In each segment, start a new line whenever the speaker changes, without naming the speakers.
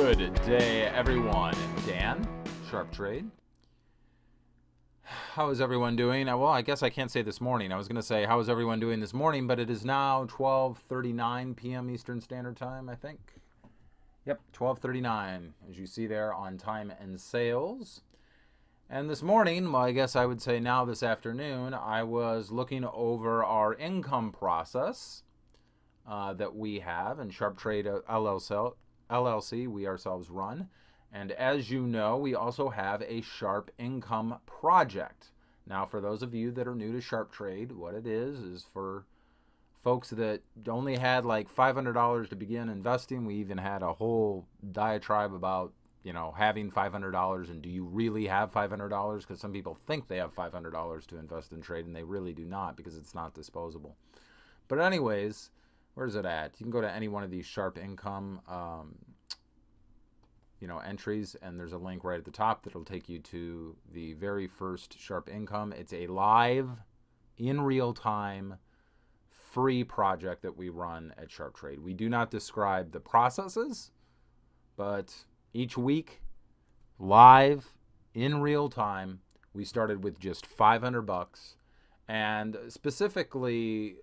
Good day, everyone. Dan, Sharpe Trade. How is everyone doing? Well, I guess I can't say this morning. I was going to say, how is everyone doing this morning? But it is now 12:39 p.m. Eastern Standard Time, I think. Yep, 12:39, as you see there on Time and Sales. And this morning, well, I guess I would say now this afternoon, I was looking over our income process that we have in Sharpe Trade LLC, we ourselves run. And as you know, we also have a Sharpe Income Project. Now, for those of you that are new to Sharpe Trade, what it is for folks that only had like $500 to begin investing. We even had a whole diatribe about, having $500 and do you really have $500? Because some people think they have $500 to invest in trade and they really do not because it's not disposable. But anyways, where's it at? You can go to any one of these Sharpe Income entries, and there's a link right at the top that'll take you to the very first Sharpe Income. It's a live, in real time, free project that we run at Sharpe Trade. We do not describe the processes, but each week, live, in real time, we started with just $500 and specifically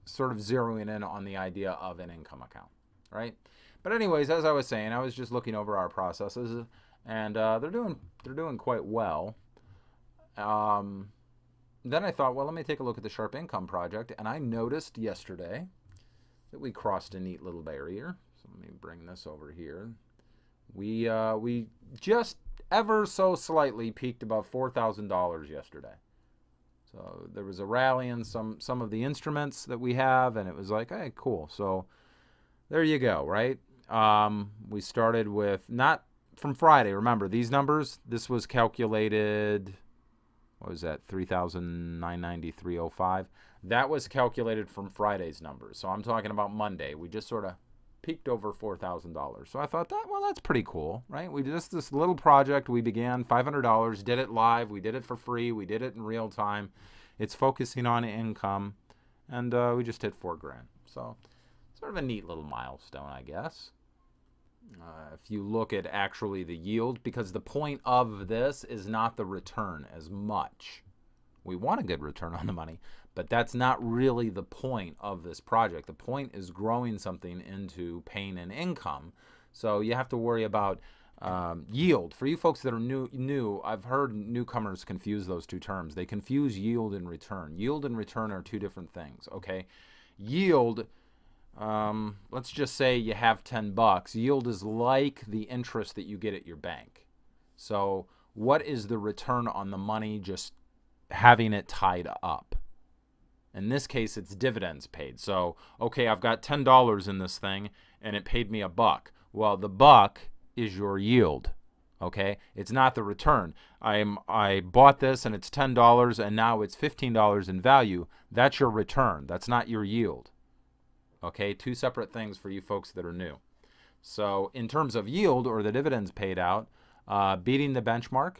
sort of zeroing in on the idea of an income account, right? But anyways, as I was saying, I was just looking over our processes, and they're doing quite well. Then I thought, well, let me take a look at the Sharpe Income Project, and I noticed yesterday that we crossed a neat little barrier. So let me bring this over here. We just ever so slightly peaked above $4,000 yesterday. So there was a rally in some of the instruments that we have, and it was like, hey, cool. So there you go, right? We started with, not from Friday. Remember, these numbers, this was calculated, what was that, 3,993.05. That was calculated from Friday's numbers. So I'm talking about Monday. We just sort of peaked over $4,000. So I thought, that's pretty cool, right? We did this little project. We began $500, did it live. We did it for free. We did it in real time. It's focusing on income, and we just hit $4,000. So sort of a neat little milestone, I guess. If you look at actually the yield, because the point of this is not the return as much. We want a good return on the money, but that's not really the point of this project. The point is growing something into paying an income. So you have to worry about yield. For you folks that are new, I've heard newcomers confuse those two terms. They confuse yield and return. Yield and return are two different things, okay? Yield, let's just say you have $10. Yield is like the interest that you get at your bank. So what is the return on the money just having it tied up? In this case, it's dividends paid. So, okay, I've got $10 in this thing and it paid me $1. Well, the buck is your yield. Okay, it's not the return. I bought this and it's $10 and now it's $15 in value. That's your return. That's not your yield. Okay, two separate things for you folks that are new. So in terms of yield or the dividends paid out, beating the benchmark.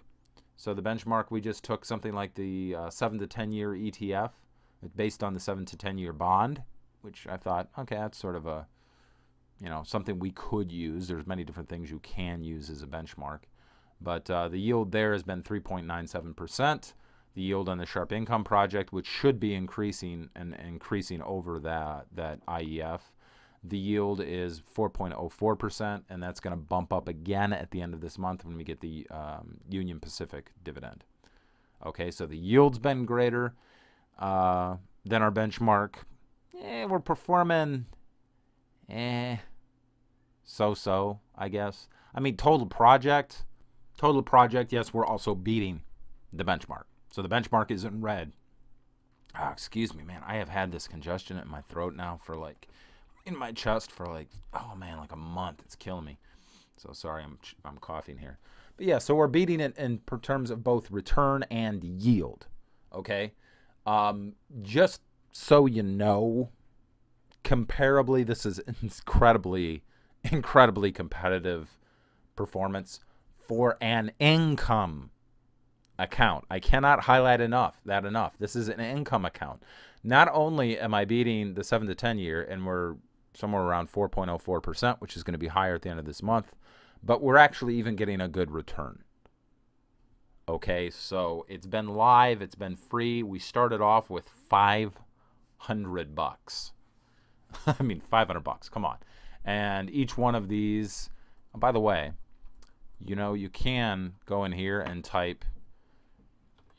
So the benchmark, we just took something like the 7 to 10 year ETF. It's based on the 7 to 10 year bond, which I thought, okay, that's sort of a, something we could use. There's many different things you can use as a benchmark. But the yield there has been 3.97%. The yield on the Sharpe Income Project, which should be increasing and increasing over that IEF, the yield is 4.04%, and that's going to bump up again at the end of this month when we get the Union Pacific dividend. Okay, so the yield's been greater than our benchmark. We're performing so-so, I guess. I mean, total project, yes, we're also beating the benchmark. So the benchmark is in red. Excuse me, man. I have had this congestion in my throat now for in my chest for like a month. It's killing me. So sorry, I'm coughing here. But yeah, so we're beating it in terms of both return and yield. Okay. Just so you know, comparably, this is incredibly competitive performance for an income account. I cannot highlight that enough. This is an income account. Not only am I beating the 7 to 10 year, and we're somewhere around 4.04%, which is going to be higher at the end of this month, but we're actually even getting a good return. Okay, so it's been live, it's been free. We started off with $500. I mean, $500, come on. And each one of these, by the way, you can go in here and type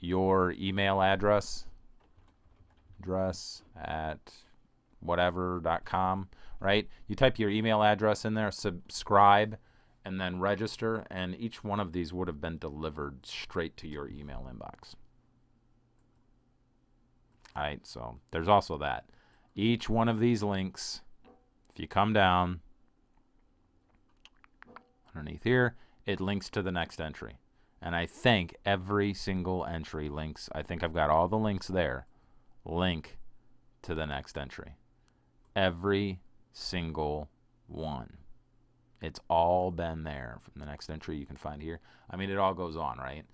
your email address at whatever.com, right? You type your email address in there, subscribe, and then register, and each one of these would have been delivered straight to your email inbox. All right, so there's also that. Each one of these links, if you come down underneath here, it links to the next entry. And I think every single entry links, I think I've got all the links there, link to the next entry. Every single one. It's all been there from the next entry you can find here. I mean, it all goes on, right?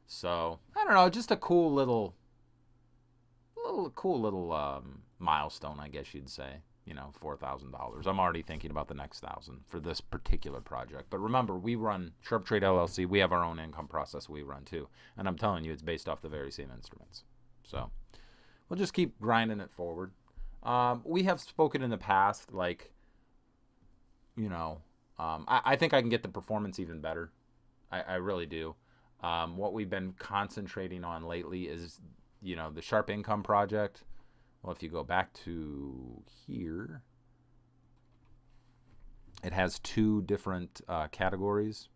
So, I don't know, just a cool little milestone, I guess you'd say. $4,000. I'm already thinking about the next 1,000 for this particular project. But remember, we run Sharpe Trade LLC. We have our own income process we run too. And I'm telling you, it's based off the very same instruments. So we'll just keep grinding it forward. We have spoken in the past, like, I think I can get the performance even better. I really do. What we've been concentrating on lately is, the Sharpe Income Project. Well, if you go back to here, it has two different categories.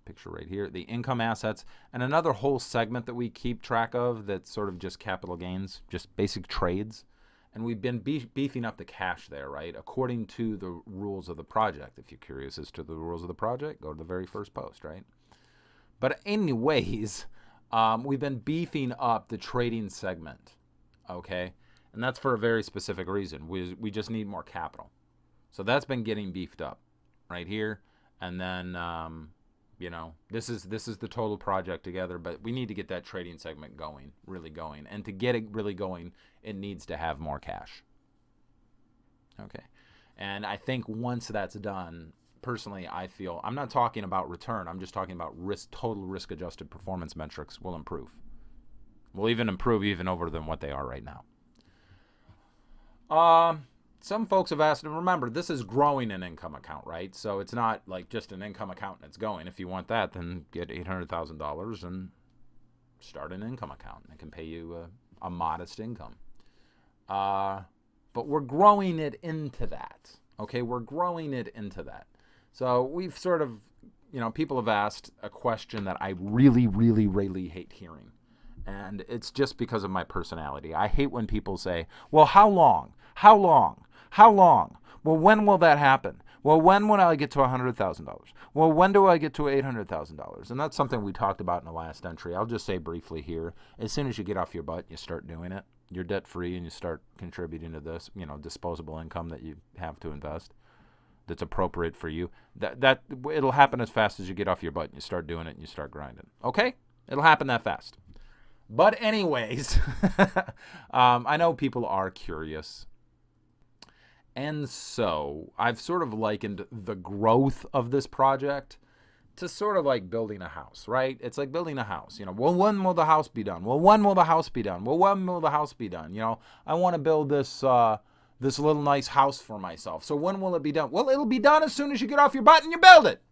Picture right here, the income assets, and another whole segment that we keep track of that's sort of just capital gains, just basic trades. And we've been beefing up the cash there, right? According to the rules of the project. If you're curious as to the rules of the project, go to the very first post, right? But anyways, we've been beefing up the trading segment, okay? And that's for a very specific reason. We just need more capital. So that's been getting beefed up right here. And then, this is the total project together, but we need to get that trading segment going, really going. And to get it really going, it needs to have more cash. Okay. And I think once that's done, personally, I feel, I'm not talking about return, I'm just talking about total risk-adjusted performance metrics will improve. Will even improve even over than what they are right now. Some folks have asked, and remember, this is growing an income account, right? So it's not like just an income account and it's going. If you want that, then get $800,000 and start an income account. It can pay you a modest income. But we're growing it into that. Okay, we're growing it into that. So we've sort of, people have asked a question that I really, really, really hate hearing. And it's just because of my personality. I hate when people say, well, how long? How long? How long? Well, when will that happen? Well, when will I get to $100,000? Well, when do I get to $800,000? And that's something we talked about in the last entry. I'll just say briefly here. As soon as you get off your butt, you start doing it. You're debt-free and you start contributing to this, disposable income that you have to invest that's appropriate for you. That it'll happen as fast as you get off your butt and you start doing it and you start grinding. Okay? It'll happen that fast. But anyways, I know people are curious. And so I've sort of likened the growth of this project to sort of like building a house, right? It's like building a house. Well, when will the house be done? Well, when will the house be done? Well, when will the house be done? I want to build this this little nice house for myself. So when will it be done? Well, it'll be done as soon as you get off your butt and you build it.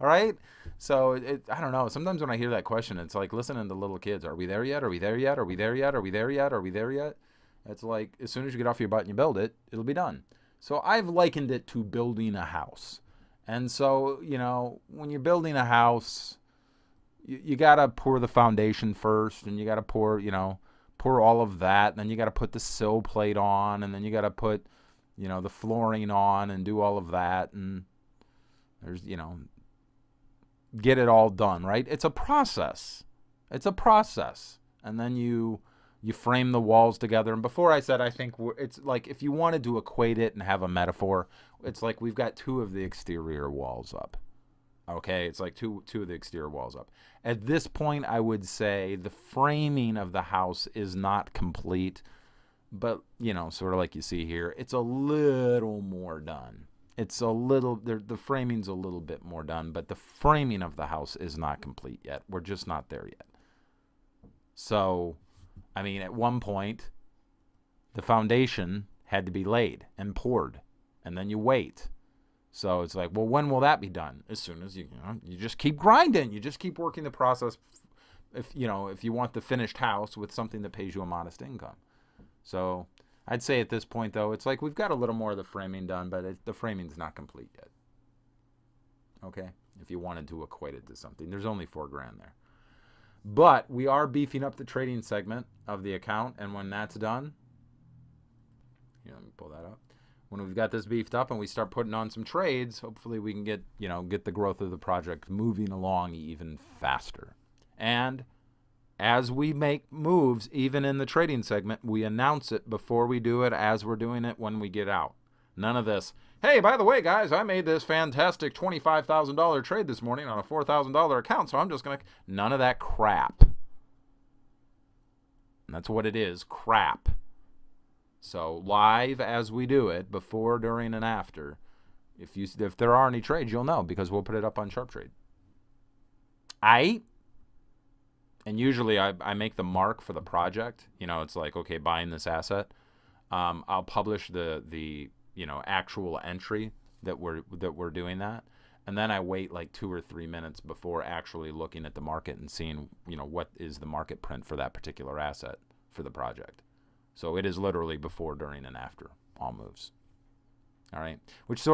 All right? So I don't know. Sometimes when I hear that question, it's like listening to little kids. Are we there yet? Are we there yet? Are we there yet? Are we there yet? Are we there yet? It's like as soon as you get off your butt and you build it, it'll be done. So I've likened it to building a house. And so, when you're building a house, you got to pour the foundation first, and you got to pour all of that. And then you got to put the sill plate on, and then you got to put, the flooring on and do all of that. And there's, get it all done, right? It's a process. It's a process. And then you frame the walls together. And before I said, I think it's like if you wanted to equate it and have a metaphor, it's like we've got two of the exterior walls up. Okay, it's like two of the exterior walls up. At this point, I would say the framing of the house is not complete, but, sort of like you see here, it's a little more done. It's a little, the framing's a little bit more done, but the framing of the house is not complete yet. We're just not there yet. So, I mean, at one point, the foundation had to be laid and poured, and then you wait. So it's like, well, when will that be done? As soon as you just keep grinding. You just keep working the process. If you want the finished house with something that pays you a modest income. So I'd say at this point, though, it's like we've got a little more of the framing done, but the framing's not complete yet. Okay? If you wanted to equate it to something. There's only $4,000 there. But we are beefing up the trading segment of the account, and when that's done, let me pull that up. When we've got this beefed up and we start putting on some trades, hopefully we can get the growth of the project moving along even faster. And as we make moves, even in the trading segment, we announce it before we do it, as we're doing it when we get out. None of this, hey, by the way, guys, I made this fantastic $25,000 trade this morning on a $4,000 account, so I'm just going to... None of that crap. And that's what it is, crap. So live as we do it, before, during, and after, if there are any trades, you'll know, because we'll put it up on Sharpe Trade. And usually I make the mark for the project. It's like, okay, buying this asset. I'll publish the actual entry that we're doing that, and then I wait like 2 or 3 minutes before actually looking at the market and seeing what is the market print for that particular asset for the project. So it is literally before, during, and after all moves. All right, which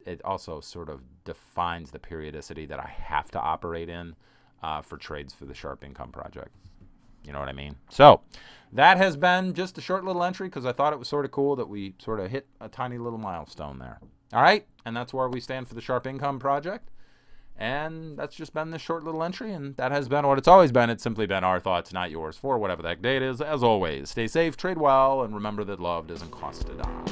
it also sort of defines the periodicity that I have to operate in for trades for the Sharpe Income project. You know what I mean? So that has been just a short little entry because I thought it was sort of cool that we sort of hit a tiny little milestone there. All right, and that's where we stand for the Sharpe Income project. And that's just been this short little entry, and that has been what it's always been. It's simply been our thoughts, not yours, for whatever that date is. As always, stay safe, trade well, and remember that love doesn't cost a dime.